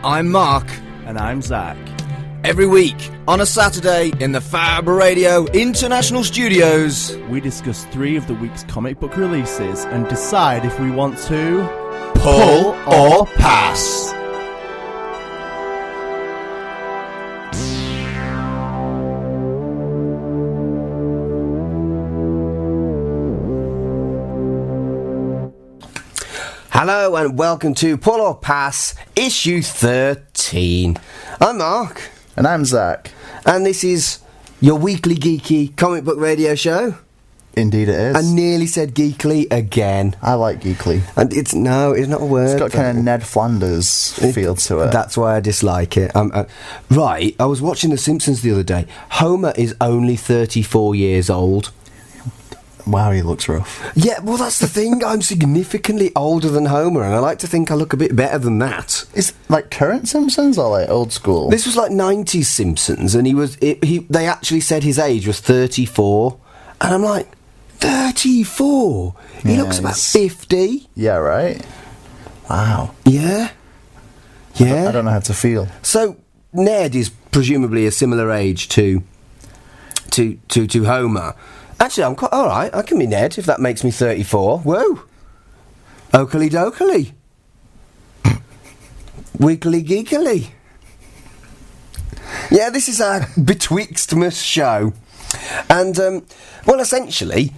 I'm Mark. And I'm Zach. Every week, on a Saturday, in the Fab Radio International Studios, we discuss 3 of the week's comic book releases and decide if we want to pull or pass. Hello and welcome to Pull or Pass, issue 13. I'm Mark. And I'm Zach. And this is your weekly geeky comic book radio show. Indeed it is. I nearly said geekly again. I like geekly. And it's not a word. It's got kind of Ned Flanders feel to it. That's why I dislike it. Right, I was watching The Simpsons the other day. Homer is only 34 years old. Wow, he looks rough. Yeah, well, that's the thing. I'm significantly older than Homer, and I like to think I look a bit better than that. Is like current Simpsons or like old school? This was like 90s Simpsons, and they actually said his age was 34, and I'm like, 34? He looks about 50. Yeah, right? Wow. Yeah. Yeah. I don't know how to feel. So, Ned is presumably a similar age to Homer. Actually, I'm quite alright. I can be Ned if that makes me 34. Whoa. Oakley dokely. Weekly geekily. Yeah, this is our Betwixtmas show. And, well, essentially,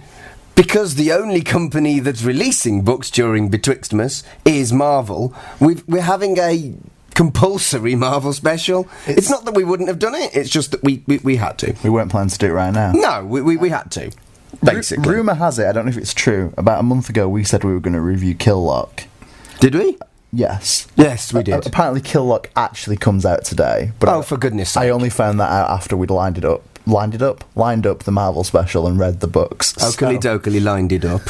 because the only company that's releasing books during Betwixtmas is Marvel, we're having a compulsory Marvel special. It's not that we wouldn't have done it, it's just that we had to. We weren't planning to do it right now. No, we had to, basically. Rumour has it, I don't know if it's true, about a month ago we said we were going to review Killlock. Did we? Yes. Yes, we did. Apparently Killlock actually comes out today. But for goodness sake. I only found that out after we'd lined up the Marvel special and read the books. Oakley dokely lined it up.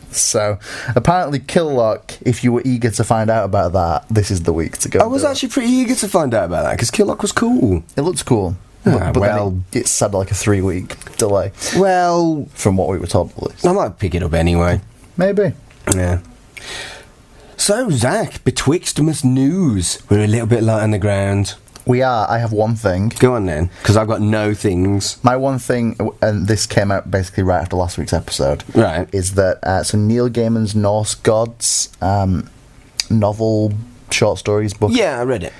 So, apparently Killlock, if you were eager to find out about that, this is the week to go. I was actually pretty eager to find out about that, because Killlock was cool. It looks cool. But then it's had like a 3-week delay. Well, from what we were told at least. I might pick it up anyway. Maybe. Yeah. So, Zach, Betwixtmas news. We're a little bit light on the ground. We are. I have one thing. Go on then, because I've got no things. My one thing, and this came out basically right after last week's episode, right, is that so Neil Gaiman's Norse Gods novel, short stories book. Yeah, I read it.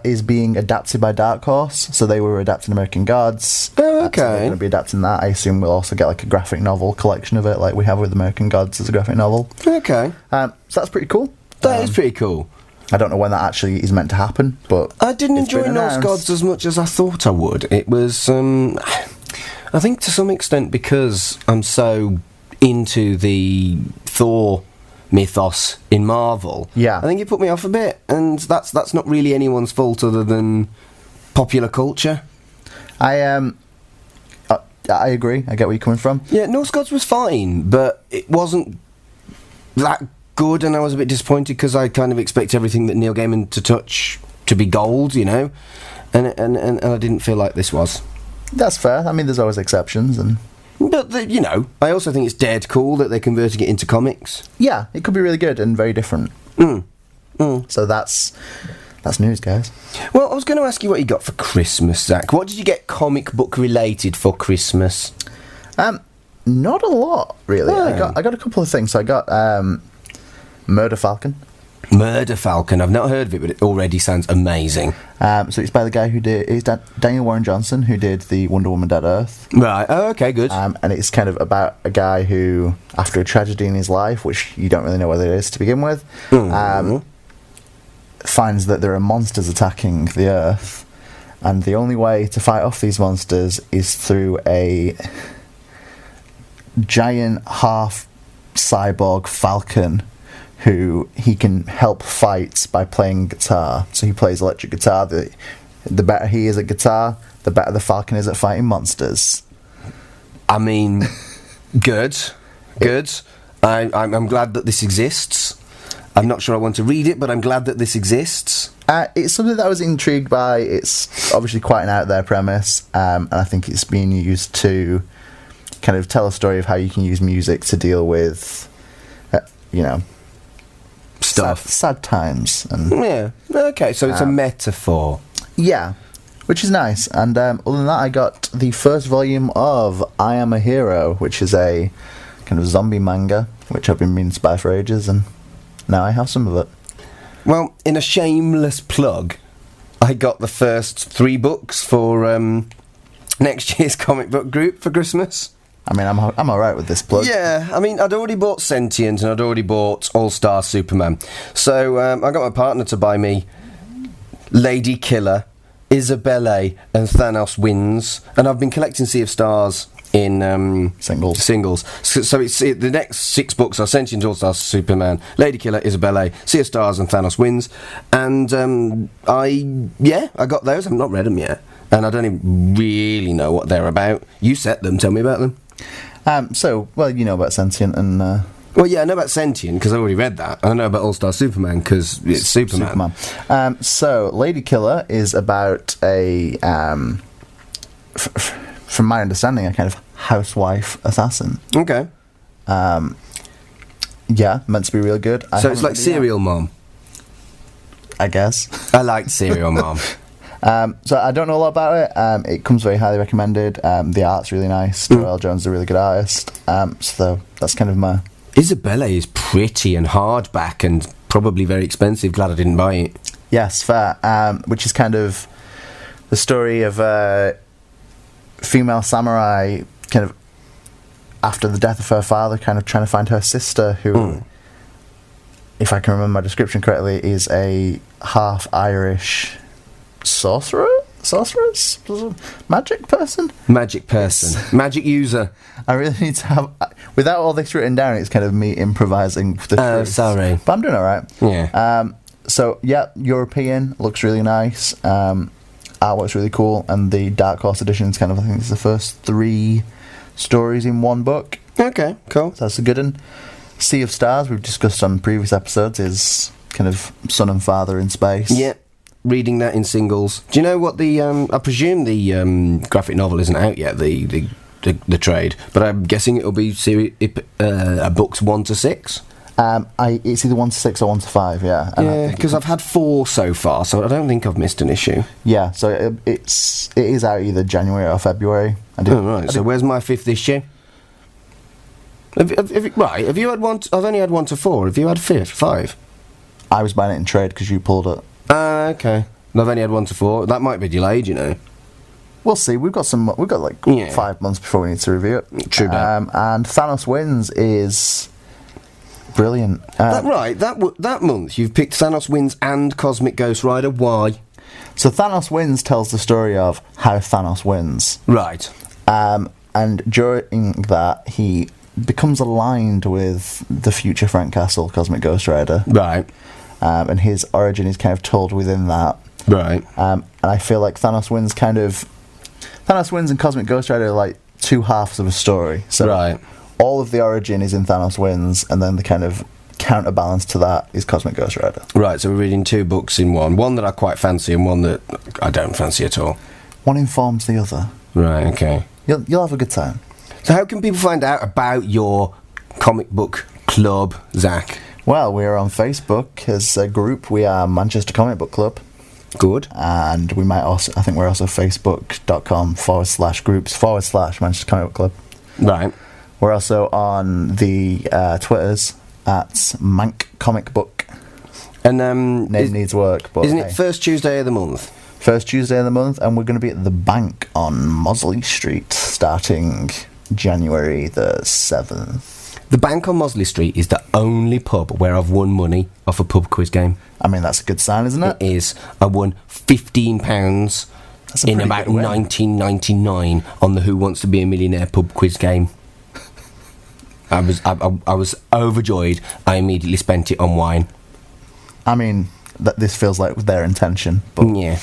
Is being adapted by Dark Horse. So they were adapting American Gods. Oh, okay. So they're going to be adapting that. I assume we'll also get like a graphic novel collection of it, like we have with American Gods as a graphic novel. Okay. So that's pretty cool. That is pretty cool. I don't know when that actually is meant to happen, but I didn't enjoy Norse Gods as much as I thought I would. It was, I think to some extent because I'm so into the Thor mythos in Marvel. Yeah. I think it put me off a bit, and that's not really anyone's fault other than popular culture. I agree. I get where you're coming from. Yeah, Norse Gods was fine, but it wasn't that good, and I was a bit disappointed because I kind of expect everything that Neil Gaiman to touch to be gold, you know, and I didn't feel like this was. That's fair. I mean, there's always exceptions, but I also think it's dead cool that they're converting it into comics. Yeah, it could be really good and very different. So that's news, guys. Well, I was going to ask you what you got for Christmas, Zach. What did you get comic book related for Christmas? Not a lot, really. Oh. I got a couple of things. So I got Murder Falcon. Murder Falcon. I've not heard of it, but it already sounds amazing. So it's by the guy it's Daniel Warren Johnson, who did the Wonder Woman Dead Earth. Right. Oh, okay, good. And it's kind of about a guy who, after a tragedy in his life, which you don't really know what it is to begin with, finds that there are monsters attacking the Earth, and the only way to fight off these monsters is through a giant half cyborg falcon who he can help fight by playing guitar. So he plays electric guitar. The better he is at guitar, the better the falcon is at fighting monsters. I mean, good. I'm glad that this exists. I'm not sure I want to read it, but I'm glad that this exists. It's something that I was intrigued by. It's obviously quite an out there premise, and I think it's being used to kind of tell a story of how you can use music to deal with, stuff. Sad times. And Yeah. Okay, so it's a metaphor. yeah, which is nice. And other than that, I got the first volume of I Am a Hero, which is a kind of zombie manga, which I've been meaning to buy for ages, and now I have some of it. Well, in a shameless plug, I got the first 3 books for next year's comic book group for Christmas. I mean, I'm all right with this plug. Yeah, I mean, I'd already bought Sentient and I'd already bought All-Star Superman. So I got my partner to buy me Lady Killer, Isabelle, and Thanos Wins. And I've been collecting Sea of Stars in singles. So it's the next 6 books are Sentient, All-Star Superman, Lady Killer, Isabelle, Sea of Stars, and Thanos Wins. And I got those. I've not read them yet. And I don't even really know what they're about. You set them. Tell me about them. Well, you know about Sentient and... Well, yeah, I know about Sentient because I already read that. And I know about All-Star Superman because it's Superman. So, Lady Killer is about a... from my understanding, a kind of housewife assassin. Okay. Yeah, meant to be real good. So it's like Serial Mom. I guess. I liked Serial Mom. So I don't know a lot about it. It comes very highly recommended. The art's really nice. Joelle Jones is a really good artist. So that's kind of my... Isabelle is pretty and hardback and probably very expensive. Glad I didn't buy it. Yes, fair. Which is kind of the story of a female samurai kind of after the death of her father, kind of trying to find her sister who, if I can remember my description correctly, is a half Irish... sorceress? Magic person? Magic person. Magic user. I really need to have... Without all this written down, it's kind of me improvising the truth. Sorry. But I'm doing alright. Yeah. So, yeah, European. Looks really nice. Artwork's really cool. And the Dark Horse edition is kind of, I think it's the first 3 stories in one book. Okay, cool. So that's a good one. Sea of Stars, we've discussed on previous episodes, is kind of son and father in space. Yeah. Reading that in singles. Do you know what the... I presume the graphic novel isn't out yet, the trade, but I'm guessing it'll be books 1 to 6? It's either 1 to 6 or 1 to 5, yeah. Yeah, because I've had 4 so far, so I don't think I've missed an issue. Yeah, so it is out either January or February. So where's my 5th issue? Have you had 1... I've only had 1 to 4. Have you had 5? I was buying it in trade because you pulled it. Okay. I've only had 1 to 4. That might be delayed, you know. We'll see. We've got 5 months before we need to review it. True that. And Thanos Wins is brilliant. That month you've picked Thanos Wins and Cosmic Ghost Rider. Why? So Thanos Wins tells the story of how Thanos wins. Right. And during that, he becomes aligned with the future Frank Castle, Cosmic Ghost Rider. Right. And his origin is kind of told within that. Right. And I feel like Thanos Wins and Cosmic Ghost Rider are like 2 halves of a story. So right. All of the origin is in Thanos Wins, and then the kind of counterbalance to that is Cosmic Ghost Rider. Right, so we're reading 2 books in one. One that I quite fancy and one that I don't fancy at all. One informs the other. Right, okay. You'll have a good time. So how can people find out about your comic book club, Zach? Well, we are on Facebook as a group. We are Manchester Comic Book Club. Good. And we might also, I think we're also facebook.com/groups/ Manchester Comic Book Club. Right. We're also on the Twitters at Mank Comic Book. And name needs work, but isn't it first Tuesday of the month? First Tuesday of the month, and we're going to be at the Bank on Mosley Street starting January the 7th. The Bank on Mosley Street is the only pub where I've won money off a pub quiz game. I mean, that's a good sign, isn't it? It is. I won £15 in about 1999 on the Who Wants to Be a Millionaire pub quiz game. I was overjoyed. I immediately spent it on wine. I mean, this feels like their intention. But yeah.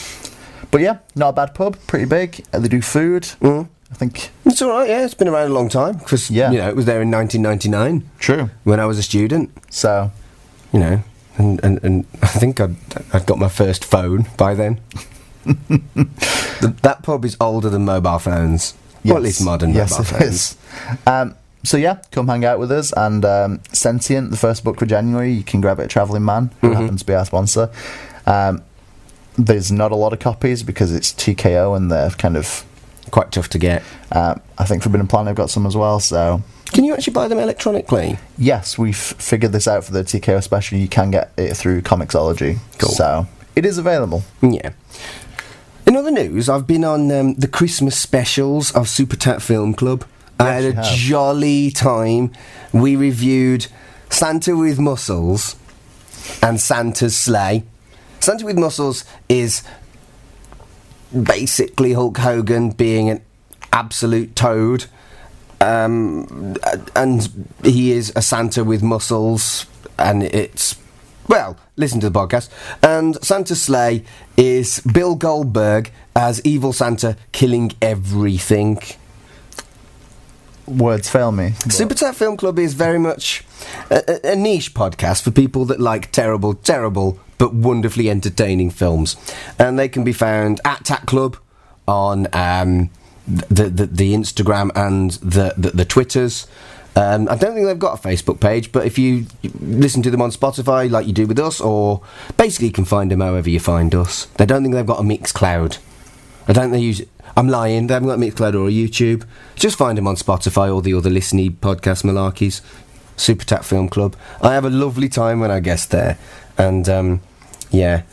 But yeah, not a bad pub. Pretty big. They do food. I think it's all right. Yeah, it's been around a long time because it was there in 1999. True. When I was a student. So, and I think I'd got my first phone by then. That pub is older than mobile phones. Yes. Or at least modern mobile phones. Yes, it is. So yeah, come hang out with us. And Sentient, the first book for January, you can grab it at Travelling Man, who happens to be our sponsor. There's not a lot of copies because it's TKO and they're kind of quite tough to get. I think Forbidden Planet have got some as well. So can you actually buy them electronically? Yes, we've figured this out for the TKO special. You can get it through Comixology. Cool. So it is available. Yeah. In other news, I've been on the Christmas specials of Super Tat Film Club. I had a jolly time. We reviewed Santa with Muscles and Santa's Sleigh. Santa with Muscles is basically Hulk Hogan being an absolute toad. And he is a Santa with muscles. And it's... Well, listen to the podcast. And Santa's Sleigh is Bill Goldberg as evil Santa killing everything. Words fail me. Super Tat Film Club is very much a niche podcast for people that like terrible, but wonderfully entertaining films. And they can be found at Tat Club on the Instagram and the Twitters. I don't think they've got a Facebook page, but if you listen to them on Spotify like you do with us, or basically you can find them however you find us. I don't think they've got a Mixcloud. I don't think they use it. I'm lying, they haven't got a Mixcloud or a YouTube. Just find them on Spotify or the other listening podcast malarkeys. Super Tat Film Club. I have a lovely time when I guest there. And, yeah,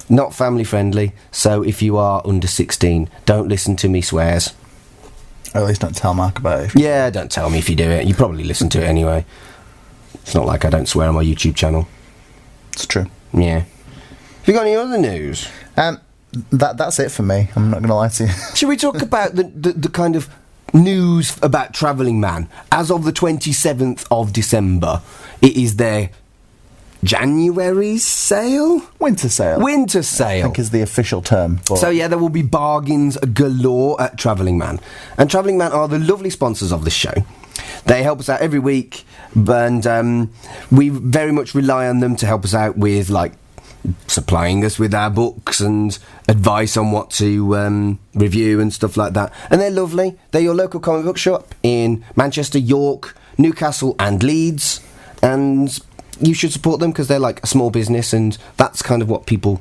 not family friendly, so if you are under 16, don't listen to me swears. Or at least don't tell Mark about it. Yeah, don't tell me if you do it. You probably listen to it anyway. It's not like I don't swear on my YouTube channel. It's true. Yeah. Have you got any other news? That's it for me. I'm not going to lie to you. Should we talk about the kind of news about Travelling Man? As of the 27th of December, it is their January sale? Winter sale. Winter sale. I think is the official term. So yeah, there will be bargains galore at Travelling Man. And Travelling Man are the lovely sponsors of the show. They help us out every week, and we very much rely on them to help us out with, like, supplying us with our books and advice on what to review and stuff like that. And they're lovely. They're your local comic book shop in Manchester, York, Newcastle and Leeds. And you should support them because they're like a small business, and that's kind of what people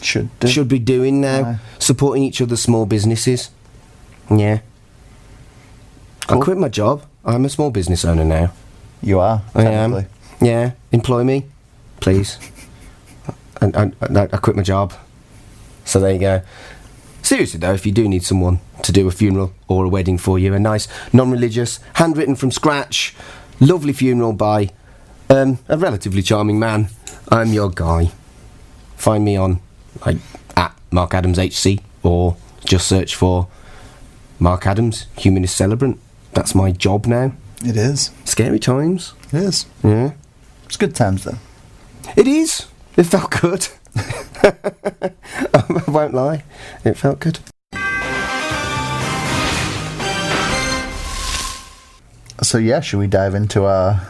should be doing now. Supporting each other's small businesses. Yeah. Cool. I quit my job. I'm a small business owner now. You are, technically. I am. Yeah. Employ me, please. I quit my job. So there you go. Seriously though, if you do need someone to do a funeral or a wedding for you, a nice non-religious, handwritten from scratch, lovely funeral by a relatively charming man, I'm your guy. Find me on at Mark Adams HC, or just search for Mark Adams, Humanist Celebrant. That's my job now. It is. Scary times. It is. Yeah. It's good times though. It is. It felt good. I won't lie. It felt good. So yeah, should we dive into our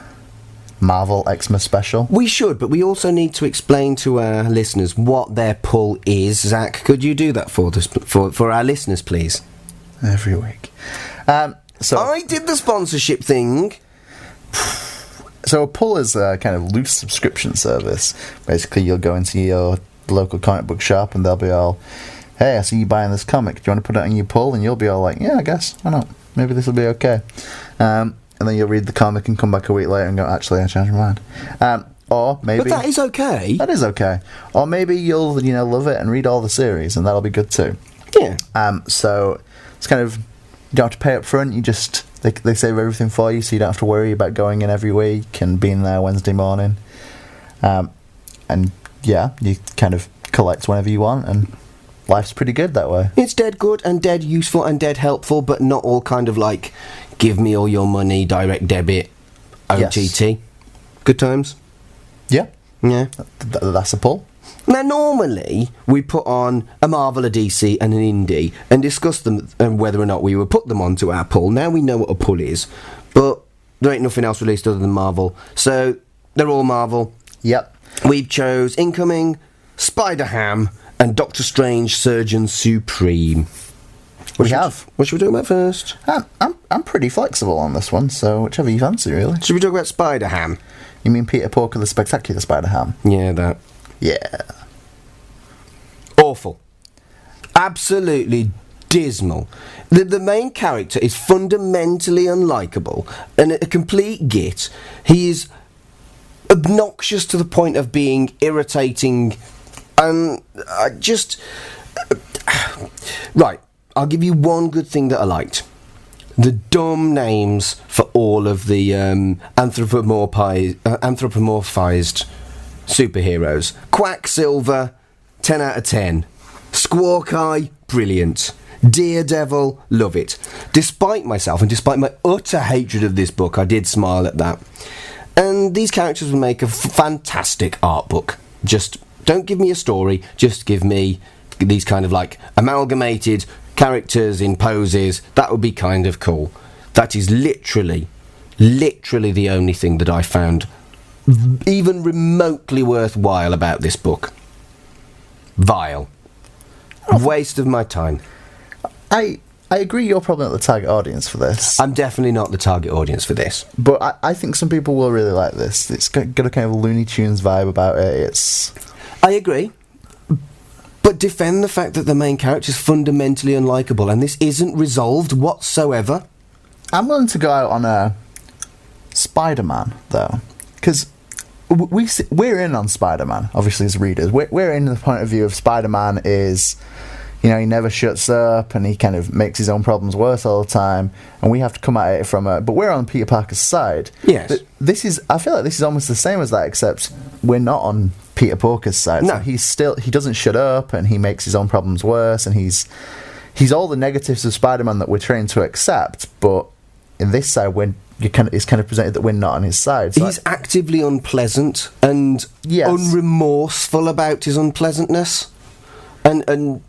Marvel Xmas special? We should, but we also need to explain to our listeners what their pull is. Zach, could you do that for our listeners, please? Every week. So I did the sponsorship thing. So a pull is a kind of loose subscription service. Basically, you'll go into your local comic book shop and they'll be all, hey, I see you buying this comic. Do you want to put it on your pull? And you'll be all like, yeah, I guess. Why not? Maybe this will be okay. And then you'll read the comic and come back a week later and go, actually, I changed my mind. Or maybe... But that is okay. That is okay. Or maybe you'll, love it and read all the series, and that'll be good too. Yeah. So it's kind of... You don't have to pay up front. You just... They save everything for you, so you don't have to worry about going in every week and being there Wednesday morning. And yeah, you kind of collect whenever you want, and life's pretty good that way. It's dead good and dead useful and dead helpful, but not all kind of like, give me all your money, direct debit, OTT. Yes. Good times? Yeah. Yeah. That's a pull. Now, normally, we put on a Marvel, a DC, and an indie, and discuss them and whether or not we would put them onto our pull. Now we know what a pull is, but there ain't nothing else released other than Marvel. So, they're all Marvel. Yep. We've chose Incoming, Spider-Ham, and Doctor Strange Surgeon Supreme. We have. What should we talk about first? I'm pretty flexible on this one, so whichever you fancy, really. Should we talk about Spider-Ham? You mean Peter Porker the Spectacular Spider-Ham? Yeah, that. Yeah. Awful. Absolutely dismal. The main character is fundamentally unlikable and a complete git. He is obnoxious to the point of being irritating, and I just... Right, I'll give you one good thing that I liked. The dumb names for all of the anthropomorphized superheroes. Quacksilver, 10 out of 10. Squawk Eye, brilliant. Daredevil, love it. Despite myself and despite my utter hatred of this book, I did smile at that. And these characters will make a fantastic art book. Just don't give me a story, just give me these kind of like amalgamated characters in poses. That would be kind of cool. That is literally the only thing that I found even remotely worthwhile about this book. Vile. Waste of my time. I agree you're probably not the target audience for this. I'm definitely not the target audience for this. But I think some people will really like this. It's got a kind of Looney Tunes vibe about it. I agree. But defend the fact that the main character is fundamentally unlikable, and this isn't resolved whatsoever. I'm willing to go out on a Spider-Man, though. Because we're in on Spider-Man, obviously, as readers. We're in the point of view of Spider-Man is... You know, he never shuts up, and he kind of makes his own problems worse all the time, and we have to come at it from a... But we're on Peter Parker's side. Yes. But I feel like this is almost the same as that, except we're not on Peter Parker's side. No. So he doesn't shut up, and he makes his own problems worse, and he's all the negatives of Spider-Man that we're trained to accept, but in this side, it's kind of presented that we're not on his side. So he's actively unpleasant and unremorseful about his unpleasantness, and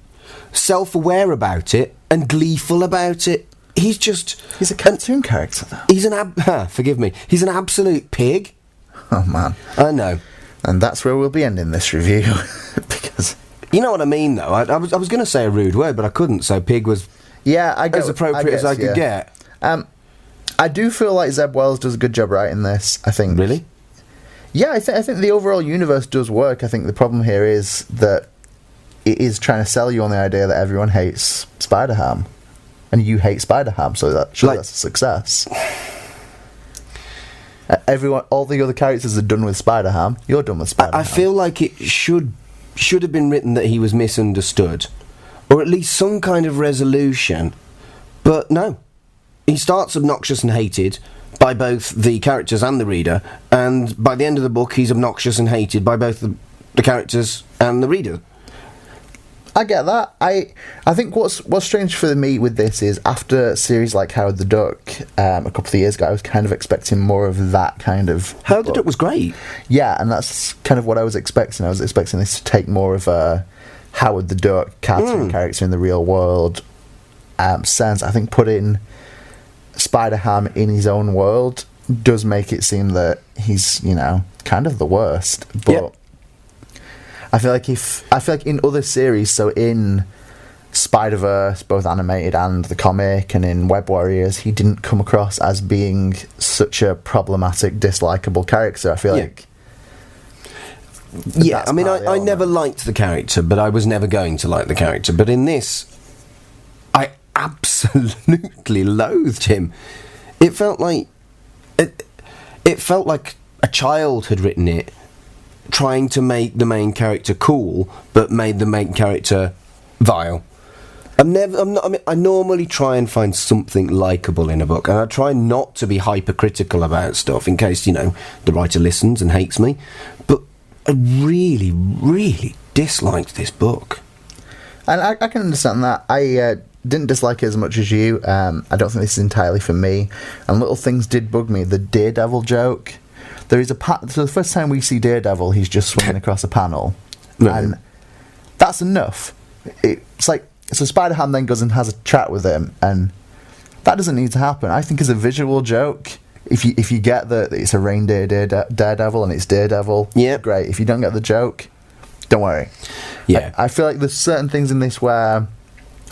self-aware about it and gleeful about it. He's a cartoon character, though. He's forgive me. He's an absolute pig. Oh man, I know. And that's where we'll be ending this review because you know what I mean, though. I was going to say a rude word, but I couldn't. So pig was as appropriate as I could get. I do feel like Zeb Wells does a good job writing this. I think. Really? Yeah, I think the overall universe does work. I think the problem here is that it is trying to sell you on the idea that everyone hates Spider-Ham. And you hate Spider-Ham, so that's a success. All the other characters are done with Spider-Ham. You're done with Spider-Ham. I feel like it should have been written that he was misunderstood. Or at least some kind of resolution. But no. He starts obnoxious and hated by both the characters and the reader. And by the end of the book, he's obnoxious and hated by both the characters and the reader. I get that. I think what's strange for me with this is after a series like Howard the Duck a couple of years ago, I was kind of expecting more of that kind of Howard the Duck was great. Yeah, and that's kind of what I was expecting. I was expecting this to take more of a Howard the Duck cartoon character in the real world sense. I think putting Spider-Ham in his own world does make it seem that he's, kind of the worst. But yep. I feel like in other series, so in Spider-Verse, both animated and the comic, and in Web Warriors, he didn't come across as being such a problematic, dislikable character. I feel like... Yeah, I mean, I never liked the character, but I was never going to like the character. But in this, I absolutely loathed him. It felt like... It felt like a child had written it, trying to make the main character cool, but made the main character vile. I normally try and find something likeable in a book, and I try not to be hypercritical about stuff in case, the writer listens and hates me. But I really, really disliked this book. And I can understand that. I didn't dislike it as much as you. I don't think this is entirely for me. And little things did bug me. The Daredevil joke. There is so the first time we see Daredevil, he's just swinging across a panel. Right. And that's enough. It's like, so Spider-Ham then goes and has a chat with him, and that doesn't need to happen. I think as a visual joke, if you get that it's a reindeer Daredevil and it's Daredevil, great. If you don't get the joke, don't worry. Yeah. I feel like there's certain things in this where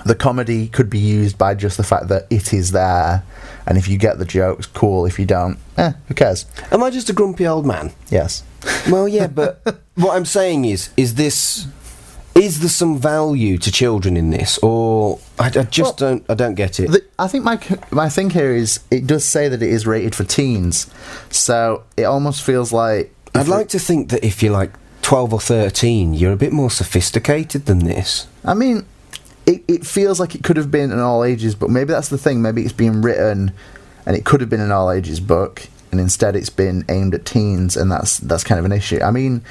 the comedy could be used by just the fact that it is there, and if you get the jokes, cool. If you don't, who cares? Am I just a grumpy old man? Yes. Well, yeah, but what I'm saying is there some value to children in this, or I don't get it. I think my thing here is it does say that it is rated for teens, so it almost feels like I'd like to think that if you're like 12 or 13, you're a bit more sophisticated than this. I mean, it feels like it could have been an all ages book. Maybe that's the thing. Maybe it's been written, and it could have been an all ages book, and instead it's been aimed at teens, and that's kind of an issue. I mean,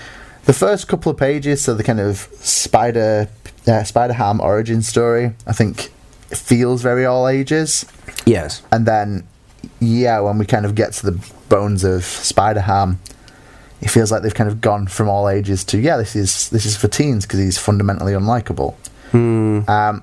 the first couple of pages, so the kind of Spider-Ham origin story, I think it feels very all ages. Yes. And then, when we kind of get to the bones of Spider-Ham, it feels like they've kind of gone from all ages to, this is for teens because he's fundamentally unlikable. I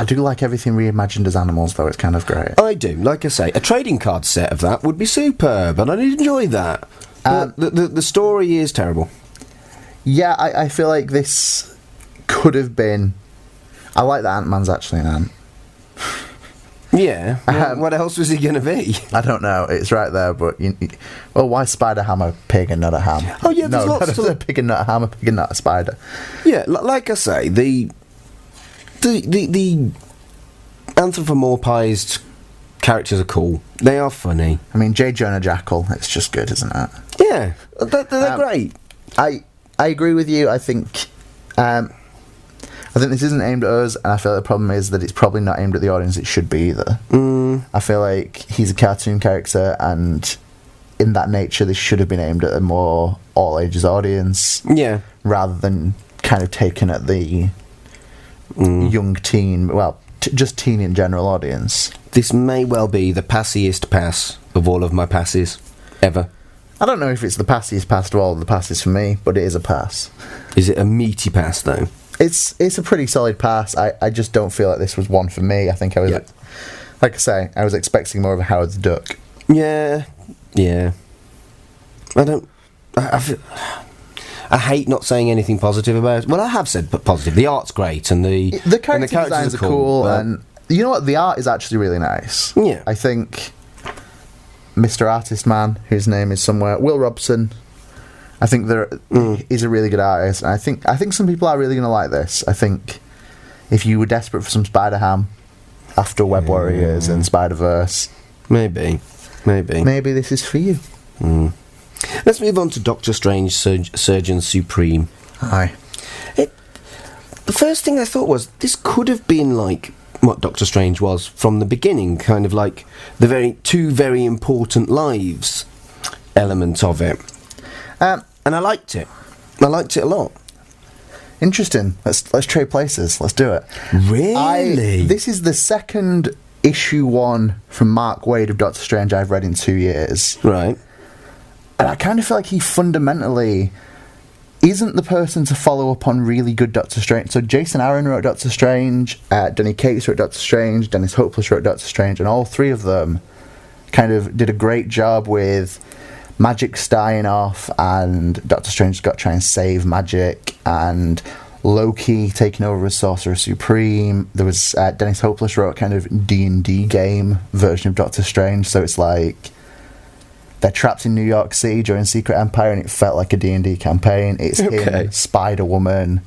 do like everything reimagined as animals, though. It's kind of great. I do. Like I say, a trading card set of that would be superb, and I'd enjoy that. The story is terrible. Yeah, I feel like this could have been... I like that Ant-Man's actually an ant. Yeah. What else was he going to be? I don't know. It's right there, but... why Spider-Ham a pig and not a ham? Oh, yeah, there's lots a pig and not a ham, a pig and not a spider. Yeah, like I say, the anthropomorphized characters are cool. They are funny. I mean, J. Jonah Jackal, it's just good, isn't it? Yeah, they're great. I agree with you. I think this isn't aimed at us, and I feel like the problem is that it's probably not aimed at the audience it should be either. I feel like he's a cartoon character, and in that nature, this should have been aimed at a more all-ages audience. Yeah. Rather than kind of taken at the young teen, just teen in general audience. This may well be the passiest pass of all of my passes ever. I don't know if it's the passiest pass of all of the passes for me, but it is a pass. Is it a meaty pass, though? It's a pretty solid pass. I just don't feel like this was one for me. I think I was, like I say, I was expecting more of a Howard the Duck. Yeah. I hate not saying anything positive about it. Well, I have said positive. The art's great, and the character designs are cool, and you know what? The art is actually really nice. Yeah. I think Mr. Artist Man, whose name is somewhere, Will Robson, I think he's a really good artist, and I think some people are really going to like this. I think if you were desperate for some Spider-Ham after Web Warriors and Spider-Verse, maybe this is for you. Let's move on to Doctor Strange, Surgeon Supreme. Aye. The first thing I thought was, this could have been like what Doctor Strange was from the beginning, kind of like the two very important lives element of it. And I liked it. I liked it a lot. Interesting. Let's trade places. Let's do it. Really? This is the second issue 1 from Mark Waid of Doctor Strange I've read in 2 years. Right. And I kind of feel like he fundamentally isn't the person to follow up on really good Doctor Strange. So Jason Aaron wrote Doctor Strange, Denny Cates wrote Doctor Strange, Dennis Hopeless wrote Doctor Strange, and all three of them kind of did a great job with Magic dying off, and Doctor Strange's got to try and save Magic, and Loki taking over as Sorcerer Supreme. There was Dennis Hopeless wrote a kind of D&D game version of Doctor Strange, so it's like they're trapped in New York City during Secret Empire, and it felt like a D&D campaign. It's him, Spider-Woman,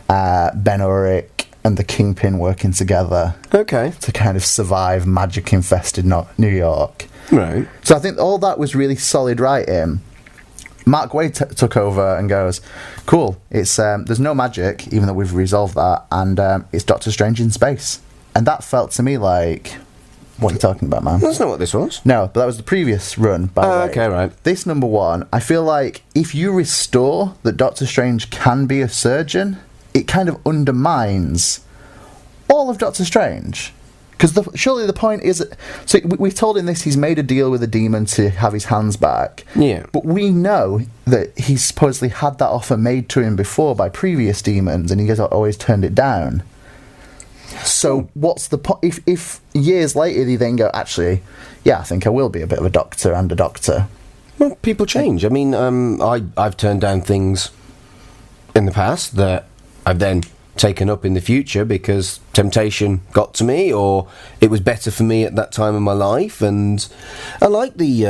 Ben Urich, and the Kingpin working together to kind of survive magic-infested New York. Right. So I think all that was really solid writing. Mark Waid took over and goes, cool, it's there's no magic, even though we've resolved that, and it's Doctor Strange in space. And that felt to me like... What are you talking about, man? That's not what this was. No, but that was the previous run, by the way. Okay, right. This number 1, I feel like if you restore that Doctor Strange can be a surgeon, it kind of undermines all of Doctor Strange. Because surely the point is... So we've told him this, he's made a deal with a demon to have his hands back. Yeah. But we know that he's supposedly had that offer made to him before by previous demons, and he has always turned it down. So what's the point? If years later they then go, actually, I think I will be a bit of a doctor and a doctor. Well, people change. I mean, I've turned down things in the past that I've then taken up in the future because temptation got to me, or it was better for me at that time in my life. And I like the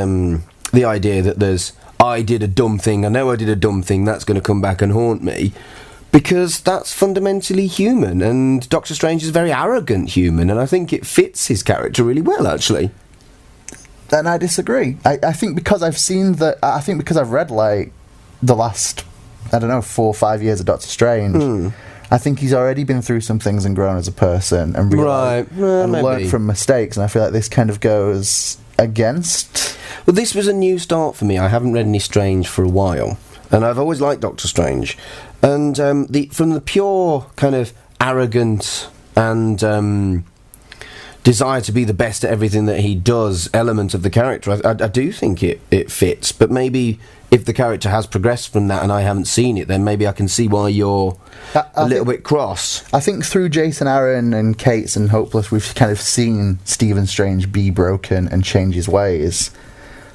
idea that I did a dumb thing, I know I did a dumb thing, that's going to come back and haunt me, because that's fundamentally human, and Doctor Strange is a very arrogant human, and I think it fits his character really well, actually. And I disagree. I think because I've seen I think because I've read, like, the last, I don't know, 4 or 5 years of Doctor Strange, I think he's already been through some things and grown as a person and realised and learned from mistakes, and I feel like this kind of goes against... Well, this was a new start for me. I haven't read any Strange for a while, and I've always liked Doctor Strange. And from the pure kind of arrogant and desire to be the best at everything that he does element of the character, I do think it fits. But maybe if the character has progressed from that and I haven't seen it, then maybe I can see why you're a little bit cross. I think through Jason Aaron and Cates and Hopeless, we've kind of seen Stephen Strange be broken and change his ways.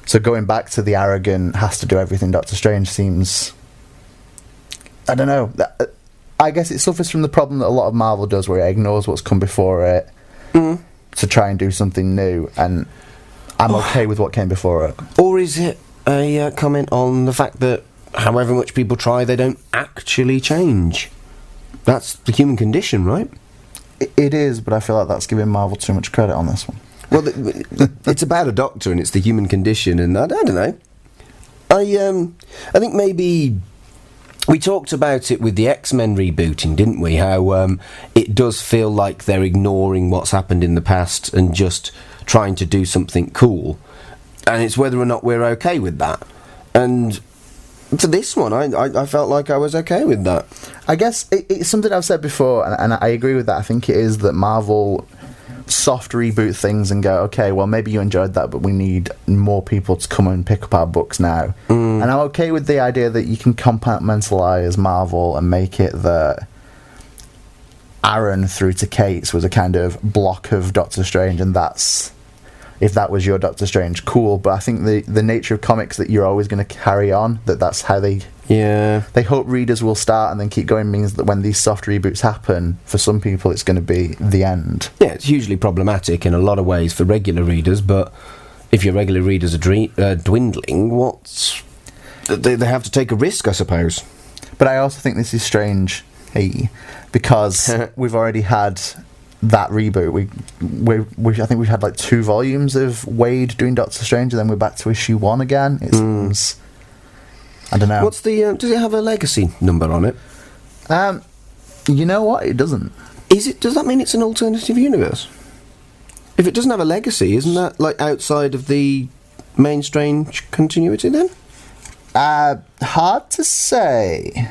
So going back to the arrogant, has to do everything Doctor Strange seems... I don't know. I guess it suffers from the problem that a lot of Marvel does, where it ignores what's come before it to try and do something new, and I'm okay with what came before it. Or is it a comment on the fact that however much people try, they don't actually change? That's the human condition, right? It is, but I feel like that's giving Marvel too much credit on this one. Well, it's about a doctor, and it's the human condition, and I don't know. I think maybe... We talked about it with the X-Men rebooting, didn't we? How it does feel like they're ignoring what's happened in the past and just trying to do something cool. And it's whether or not we're okay with that. And for this one, I felt like I was okay with that. I guess it's something I've said before, and I agree with that. I think it is that Marvel soft reboot things and go, okay, well, maybe you enjoyed that, but we need more people to come and pick up our books now. And I'm okay with the idea that you can compartmentalise Marvel and make it that Aaron through to Cates was a kind of block of Doctor Strange, and that's, if that was your Doctor Strange, cool. But I think the nature of comics that you're always going to carry on, that's how they hope readers will start and then keep going, means that when these soft reboots happen, for some people it's going to be the end. Yeah, it's hugely problematic in a lot of ways for regular readers, but if your regular readers are dwindling, they have to take a risk, I suppose. But I also think this is strange, because we've already had that reboot. I think we've had like 2 volumes of Wade doing Doctor Strange, and then we're back to issue 1 again. It seems... I don't know. What's the? Does it have a legacy number on it? You know what? It doesn't. Does that mean it's an alternative universe? If it doesn't have a legacy, isn't that like outside of the main Strange continuity then? Hard to say.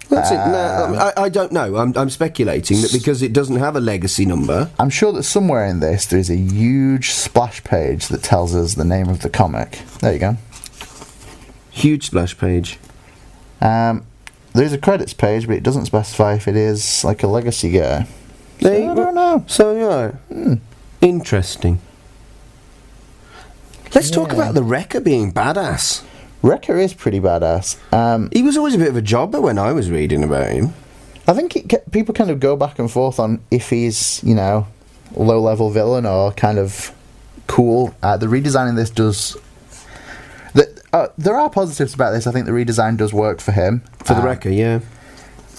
That's it. No, I don't know. I'm speculating that because it doesn't have a legacy number. I'm sure that somewhere in this there is a huge splash page that tells us the name of the comic. There you go. Huge splash page. There's a credits page, but it doesn't specify if it is like a legacy guy. So I don't know. So interesting. Let's talk about the Wrecker being badass. Wrecker is pretty badass. He was always a bit of a jobber when I was reading about him. I think people kind of go back and forth on if he's, low-level villain or kind of cool. The redesign in this does... there are positives about this. I think the redesign does work for him. For the Wrecker, yeah.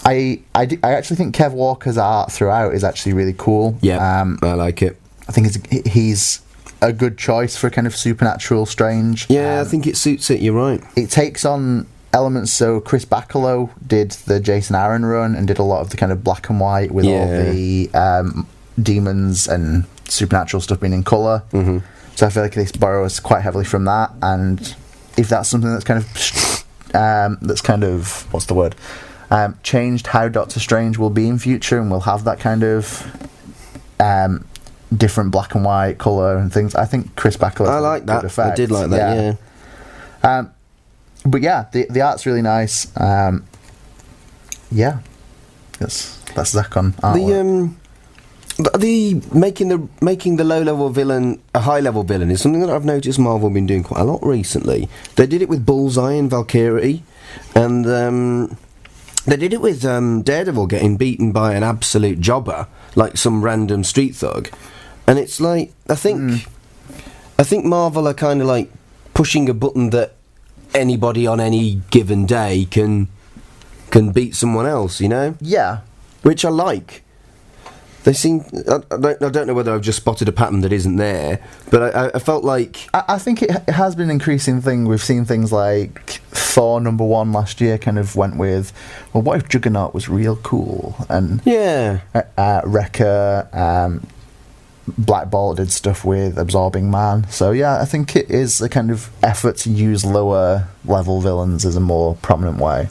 I actually think Kev Walker's art throughout is actually really cool. Yeah, I like it. I think he's a good choice for kind of supernatural Strange. Yeah, I think it suits it, you're right. It takes on elements, so Chris Bacalo did the Jason Aaron run and did a lot of the kind of black and white with all the demons and supernatural stuff being in colour. Mm-hmm. So I feel like this borrows quite heavily from that, and if that's something that's kind of what's the word? Changed how Doctor Strange will be in future, and we'll have that kind of different black and white colour and things. I think Chris Bacalo. I like that. I did like that. Yeah. But yeah, the art's really nice. Yeah, that's Zach on artwork. The making the low level villain a high level villain is something that I've noticed Marvel have been doing quite a lot recently. They did it with Bullseye and Valkyrie, and They did it with Daredevil getting beaten by an absolute jobber, like some random street thug. And it's like, I think Marvel are kind of like pushing a button that anybody on any given day can beat someone else, you know? Yeah. Which I like. They seem... I don't know whether I've just spotted a pattern that isn't there, but I felt like... I think it has been an increasing thing. We've seen things like Thor #1 last year kind of went with, well, what if Juggernaut was real cool? And Yeah. Wrecker, Black Bolt did stuff with Absorbing Man. So yeah, I think it is a kind of effort to use lower level villains as a more prominent way.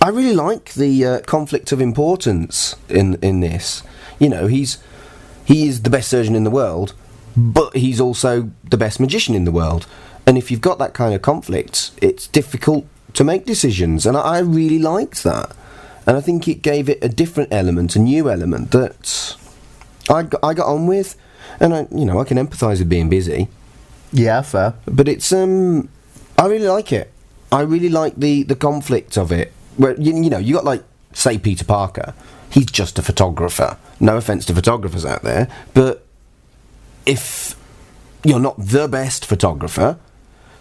I really like the conflict of importance in this. You know, he is the best surgeon in the world, but he's also the best magician in the world. And if you've got that kind of conflict, it's difficult to make decisions. And I really liked that. And I think it gave it a different element, a new element that I got on with. And I can empathise with being busy. Yeah, fair. But it's I really like it. I really like the conflict of it. Where you got, like, say, Peter Parker. He's just a photographer. No offence to photographers out there, but if you're not the best photographer,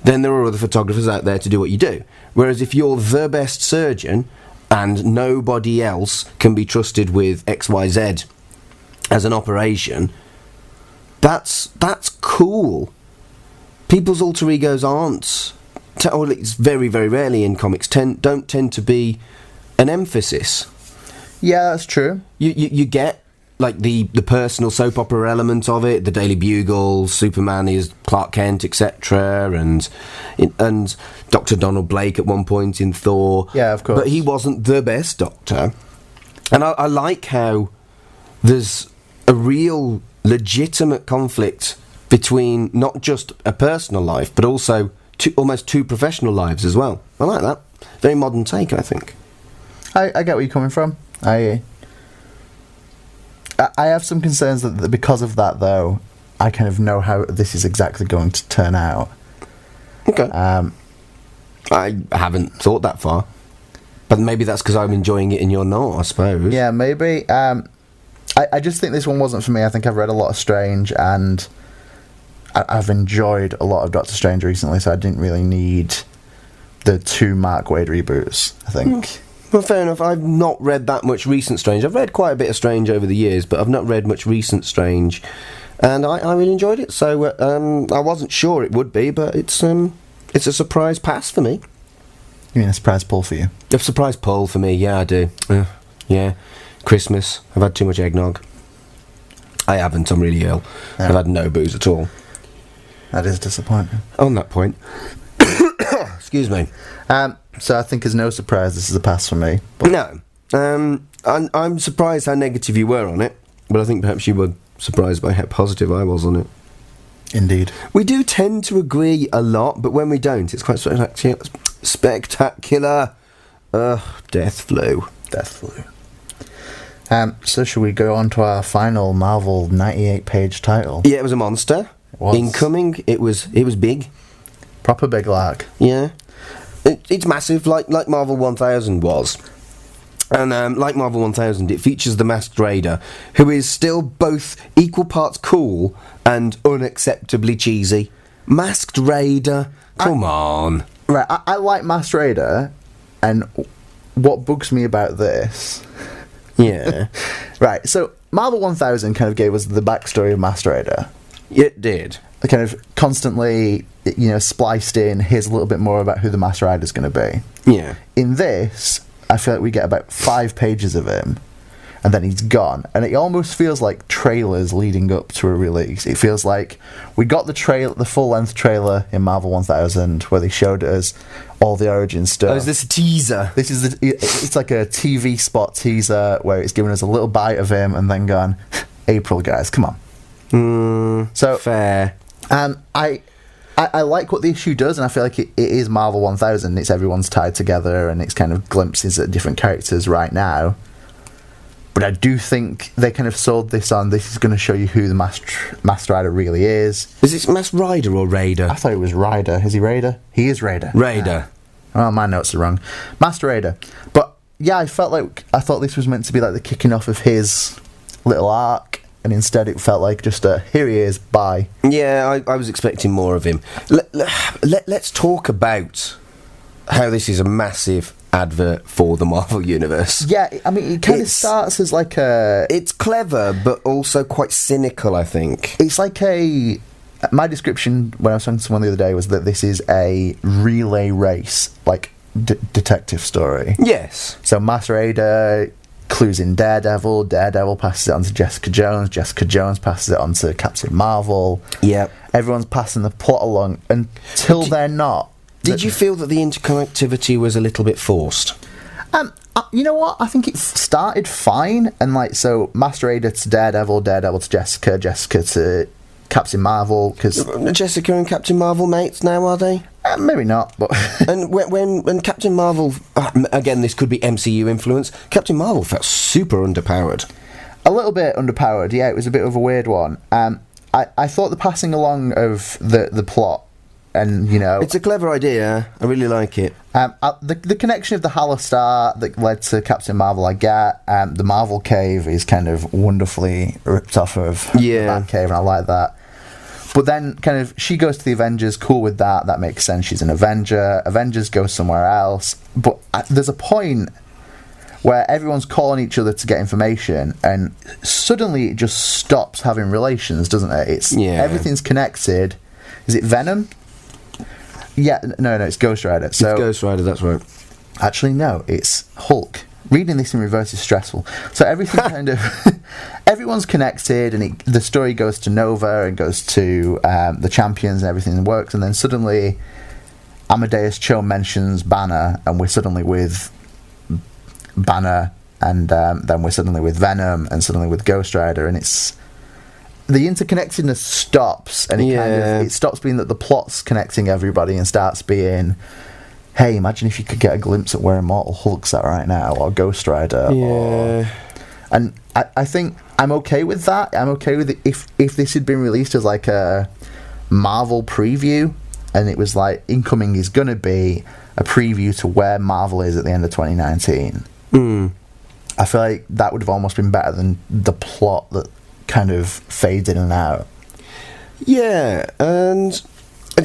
then there are other photographers out there to do what you do. Whereas if you're the best surgeon and nobody else can be trusted with XYZ as an operation, that's cool. People's alter egos aren't... or it's very, very rarely in comics don't tend to be an emphasis. Yeah, that's true. You get like the personal soap opera element of it. The Daily Bugle, Superman is Clark Kent, etc., and Dr. Donald Blake at one point in Thor. Yeah, of course. But he wasn't the best Doctor, and I like how there's a real legitimate conflict between not just a personal life but also almost two professional lives as well. I like that. Very modern take, I think. I get where you're coming from. I have some concerns that because of that, though, I kind of know how this is exactly going to turn out. Okay. I haven't thought that far. But maybe that's because I'm enjoying it and you're not, I suppose. Yeah, maybe. I just think this one wasn't for me. I think I've read a lot of Strange, and I've enjoyed a lot of Doctor Strange recently, so I didn't really need the 2 Mark Waid reboots, I think. Well, fair enough. I've not read that much recent Strange. I've read quite a bit of Strange over the years, but I've not read much recent Strange. And I really enjoyed it, so I wasn't sure it would be, but it's a surprise pass for me. You mean a surprise pull for you? A surprise pull for me, yeah, I do. Yeah. Christmas. I've had too much eggnog. I haven't, I'm really ill. Yeah. I've had no booze at all. That is disappointing. On that point. Excuse me. So I think it's no surprise this is a pass for me. But No. I'm surprised how negative you were on it, but I think perhaps you were surprised by how positive I was on it. Indeed. We do tend to agree a lot, but when we don't, it's quite spectacular. Death flu. Death flu. So should we go on to our final Marvel 98-page title? Yeah, it was a monster. It was. Incoming. It was big. Proper big lark. Yeah. It's massive, like Marvel 1000 was. And like Marvel 1000, it features the Masked Raider, who is still both equal parts cool and unacceptably cheesy. Masked Raider, come on. Right, I like Masked Raider, and what bugs me about this... Yeah. Right, so Marvel 1000 kind of gave us the backstory of Masked Raider. It did. Kind of constantly, spliced in, here's a little bit more about who the Masked Rider's going to be. Yeah. In this, I feel like we get about 5 pages of him, and then he's gone. And it almost feels like trailers leading up to a release. It feels like we got the full-length trailer in Marvel 1000, where they showed us all the origin stuff. Oh, is this a teaser? This is it's like a TV spot teaser where it's giving us a little bite of him and then gone, April, guys, come on. So fair. I like what the issue does, and I feel like it is Marvel 1000. It's everyone's tied together, and it's kind of glimpses at different characters right now. But I do think they kind of sold this on, this is going to show you who the Masked Rider really is. Is it Masked Rider or Raider? I thought it was Rider. Is he Raider? He is Raider. Raider. Oh, my notes are wrong. Master Raider. But yeah, I thought this was meant to be like the kicking off of his little arc, and instead it felt like just a here he is, bye. Yeah, I was expecting more of him. Let's talk about how this is a massive advert for the Marvel Universe. Yeah, I mean, it kind of starts as like a... It's clever, but also quite cynical, I think. It's like a... My description when I was talking to someone the other day was that this is a relay race, like detective story. Yes. So Master Raider clues in Daredevil passes it on to Jessica Jones passes it on to Captain Marvel. Yep. Everyone's passing the plot along until they're not. Did you feel that the interconnectivity was a little bit forced? You know what? I think it started fine, and like so, Master Raider to Daredevil to Jessica to Captain Marvel, because Jessica and Captain Marvel mates now, are they? Maybe not, but and when Captain Marvel, again, this could be MCU influence. Captain Marvel felt super underpowered. A little bit underpowered, yeah. It was a bit of a weird one. I thought the passing along of the plot. And, you know, it's a clever idea. I really like it. The connection of the Halo Star that led to Captain Marvel, I get. The Marvel Cave is kind of wonderfully ripped off of the Batcave, and I like that. But then, kind of, she goes to the Avengers, cool with that. That makes sense. She's an Avenger. Avengers go somewhere else. But there's a point where everyone's calling each other to get information, and suddenly it just stops having relations, doesn't it? Everything's connected. Is it Venom? Yeah, no, it's Ghost Rider. So, it's Ghost Rider, that's right. Actually, no, it's Hulk. Reading this in reverse is stressful. So everything kind of... everyone's connected, and the story goes to Nova, and goes to the Champions, and everything works, and then suddenly Amadeus Cho mentions Banner, and we're suddenly with Banner, and then we're suddenly with Venom, and suddenly with Ghost Rider, and it's... The interconnectedness stops, and it stops being that the plot's connecting everybody and starts being, hey, imagine if you could get a glimpse at where Immortal Hulk's at right now, or Ghost Rider. Yeah. And I think I'm okay with that. I'm okay with it if this had been released as like a Marvel preview, and it was like, incoming is going to be a preview to where Marvel is at the end of 2019. I feel like that would have almost been better than the plot that kind of fades in and out. Yeah, and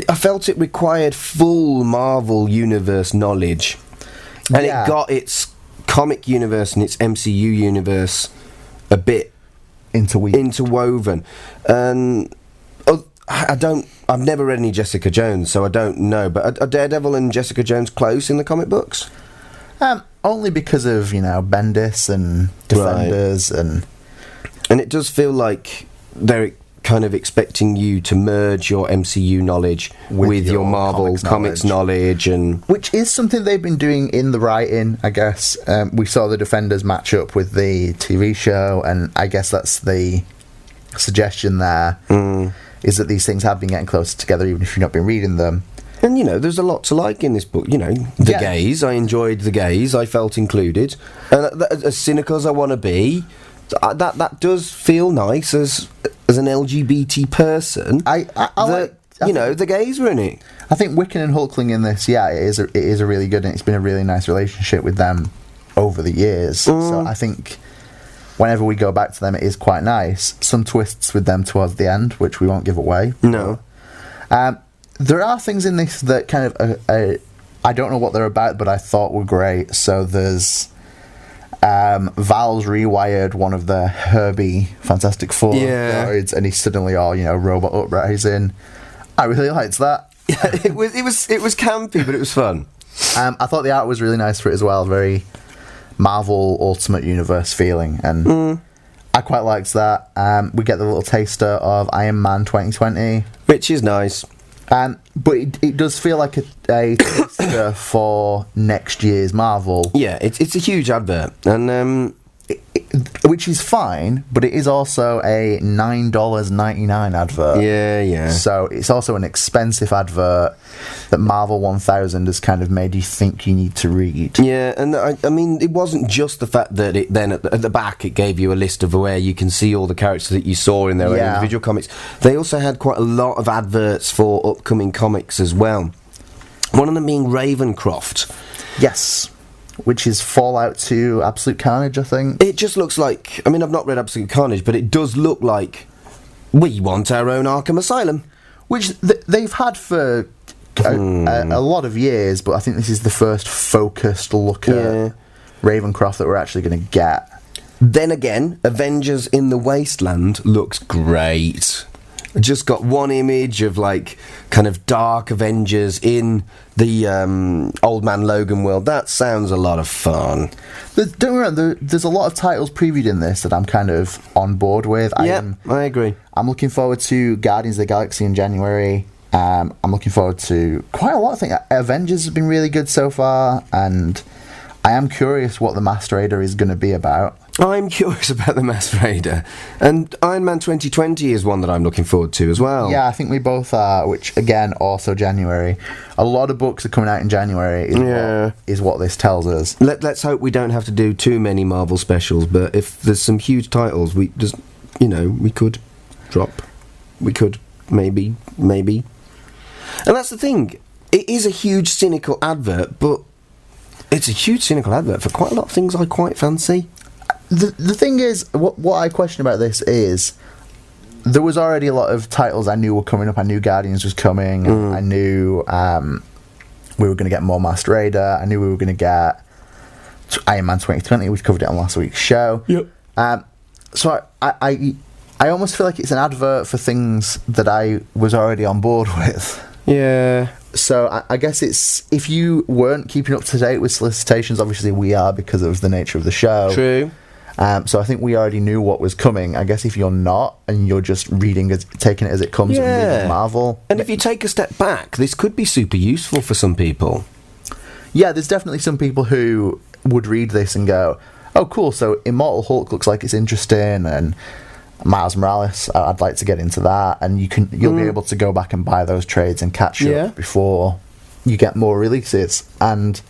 I felt it required full Marvel Universe knowledge. And it got its comic universe and its MCU universe a bit interwoven. And I've never read any Jessica Jones, so I don't know, but are Daredevil and Jessica Jones close in the comic books? Only because of, Bendis and Defenders, right. And it does feel like they're kind of expecting you to merge your MCU knowledge with your Marvel comics knowledge, and which is something they've been doing in the writing, I guess. We saw the Defenders match up with the TV show, and I guess that's the suggestion there, is that these things have been getting closer together, even if you've not been reading them. And, there's a lot to like in this book. The gays. I enjoyed the gays. I felt included. And as cynical as I want to be, that does feel nice as an LGBT person. I the gays were in it. I think Wiccan and Hulkling in this, it is a really good, and it's been a really nice relationship with them over the years. So I think whenever we go back to them, it is quite nice. Some twists with them towards the end, which we won't give away. No. There are things in this that kind of I don't know what they're about, but I thought were great. So there's Val's rewired one of the Herbie Fantastic Four droids, and he's suddenly all robot uprising. I really liked that. Yeah, it was campy, but it was fun. I thought the art was really nice for it as well. Very Marvel Ultimate Universe feeling, and I quite liked that. We get the little taster of Iron Man 2020, which is nice. But it does feel like a taster for next year's Marvel. Yeah, it's a huge advert, and which is fine, but it is also a $9.99 advert. Yeah. So it's also an expensive advert that Marvel 1000 has kind of made you think you need to read. Yeah, and I mean, it wasn't just the fact that it then at the back it gave you a list of where you can see all the characters that you saw in their own individual comics. They also had quite a lot of adverts for upcoming comics as well. One of them being Ravencroft. Yes. Which is Fallout to Absolute Carnage, I think. It just looks like... I mean, I've not read Absolute Carnage, but it does look like we want our own Arkham Asylum. Which they've had for a lot of years, but I think this is the first focused look at Ravencroft that we're actually going to get. Then again, Avengers in the Wasteland looks great. I just got one image of, like, kind of dark Avengers in the Old Man Logan world. That sounds a lot of fun. Don't get me wrong, there's a lot of titles previewed in this that I'm kind of on board with. Yeah, I agree. I'm looking forward to Guardians of the Galaxy in January. I'm looking forward to quite a lot of things. Avengers has been really good so far, and I am curious what the Masked Raider is going to be about. I'm curious about the Masked Raider, and Iron Man 2020 is one that I'm looking forward to as well. Yeah, I think we both are, which, again, also January. A lot of books are coming out in January, is what this tells us. Let's hope we don't have to do too many Marvel specials, but if there's some huge titles, we could drop. We could, maybe. And that's the thing. It is a huge cynical advert, but it's a huge cynical advert for quite a lot of things I quite fancy. The thing is, what I question about this is, there was already a lot of titles I knew were coming up. I knew Guardians was coming. I knew we were going to get more Masked Raider. I knew we were going to get Iron Man 2020. We covered it on last week's show. Yep. So I almost feel like it's an advert for things that I was already on board with. Yeah. So I guess it's, if you weren't keeping up to date with solicitations, obviously we are because of the nature of the show. True. So I think we already knew what was coming. I guess if you're not, and you're just taking it as it comes and reading Marvel. And if you take a step back, this could be super useful for some people. Yeah, there's definitely some people who would read this and go, oh, cool, so Immortal Hulk looks like it's interesting, and Miles Morales, I'd like to get into that. And you'll be able to go back and buy those trades and catch up before you get more releases. And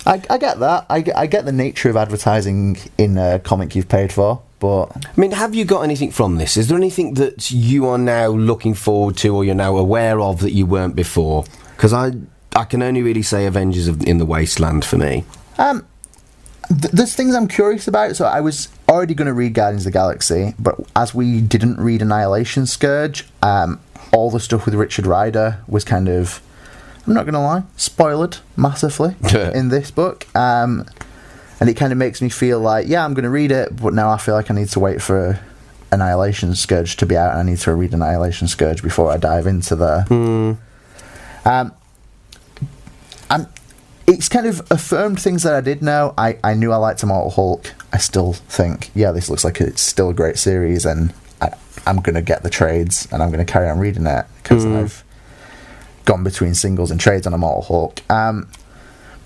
I get that. I get the nature of advertising in a comic you've paid for, but... I mean, have you got anything from this? Is there anything that you are now looking forward to, or you're now aware of that you weren't before? Because I can only really say Avengers in the Wasteland for me. There's things I'm curious about. So I was already going to read Guardians of the Galaxy, but as we didn't read Annihilation Scourge, all the stuff with Richard Rider was kind of... I'm not going to lie, spoiled massively in this book. And it kind of makes me feel like, yeah, I'm going to read it, but now I feel like I need to wait for Annihilation Scourge to be out, and I need to read Annihilation Scourge before I dive into the... And it's kind of affirmed things that I did know. I knew I liked Immortal Hulk. I still think, yeah, this looks like it's still a great series, and I'm going to get the trades, and I'm going to carry on reading it, because I've gone between singles and trades on Immortal Hulk. But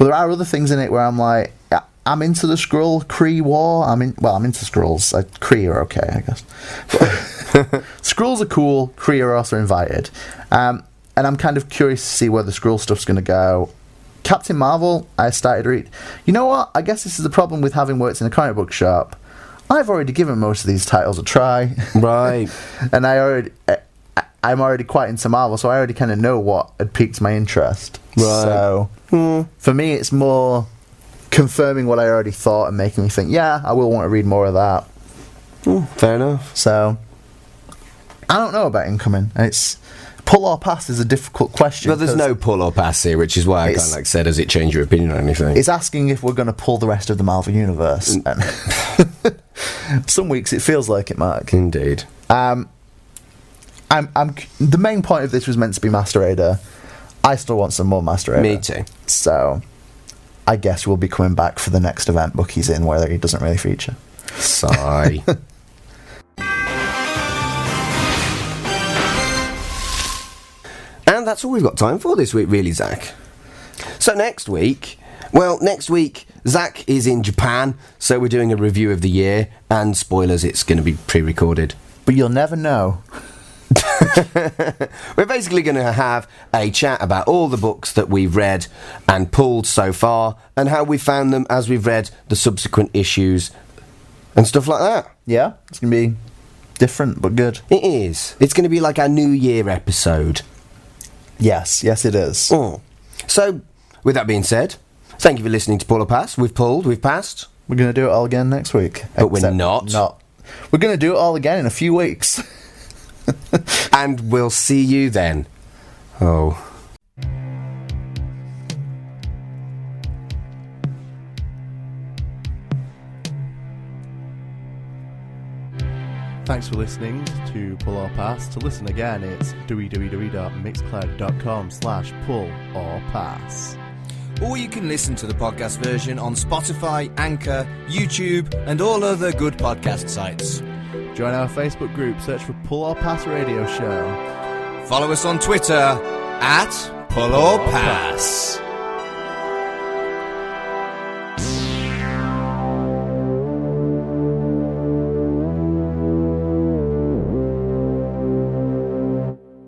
there are other things in it where I'm like, I'm into the Skrull Kree war. I'm into Skrulls. Kree are okay, I guess. But Skrulls are cool. Kree are also invited. And I'm kind of curious to see where the Skrull stuff's going to go. Captain Marvel, I started read. You know what? I guess this is the problem with having worked in a comic book shop. I've already given most of these titles a try. Right. And I'm already quite into Marvel, so I already kind of know what had piqued my interest. Right. So, for me, it's more confirming what I already thought and making me think, yeah, I will want to read more of that. Fair enough. So, I don't know about Incoming. It's pull or pass is a difficult question. But there's no pull or pass here, which is why I kind of said, does it change your opinion or anything? It's asking if we're going to pull the rest of the Marvel Universe. And some weeks it feels like it, Mark. Indeed. I'm the main point of this was meant to be Masked Raider. I still want some more Masked Raider. Me too. So, I guess we'll be coming back for the next event book he's in, where he doesn't really feature. Sigh. And that's all we've got time for this week, really, Zach. So next week, Zach is in Japan, so we're doing a review of the year, and spoilers, it's going to be pre-recorded. But you'll never know. We're basically going to have a chat about all the books that we've read and pulled so far, and how we found them as we've read the subsequent issues and stuff like that. Yeah, it's going to be different but good. It is. It's going to be like our New Year episode. Yes, it is. So So, with that being said, thank you for listening to Pull or Pass. We've pulled, we've passed. We're going to do it all again next week. But we're not. We're going to do it all again in a few weeks. And we'll see you then. Oh. Thanks for listening to Pull or Pass. To listen again, it's www.mixcloud.com/pull-or-pass. Or you can listen to the podcast version on Spotify, Anchor, YouTube, and all other good podcast sites. Join our Facebook group, search for Pull or Pass Radio Show. Follow us on Twitter @PullOrPass.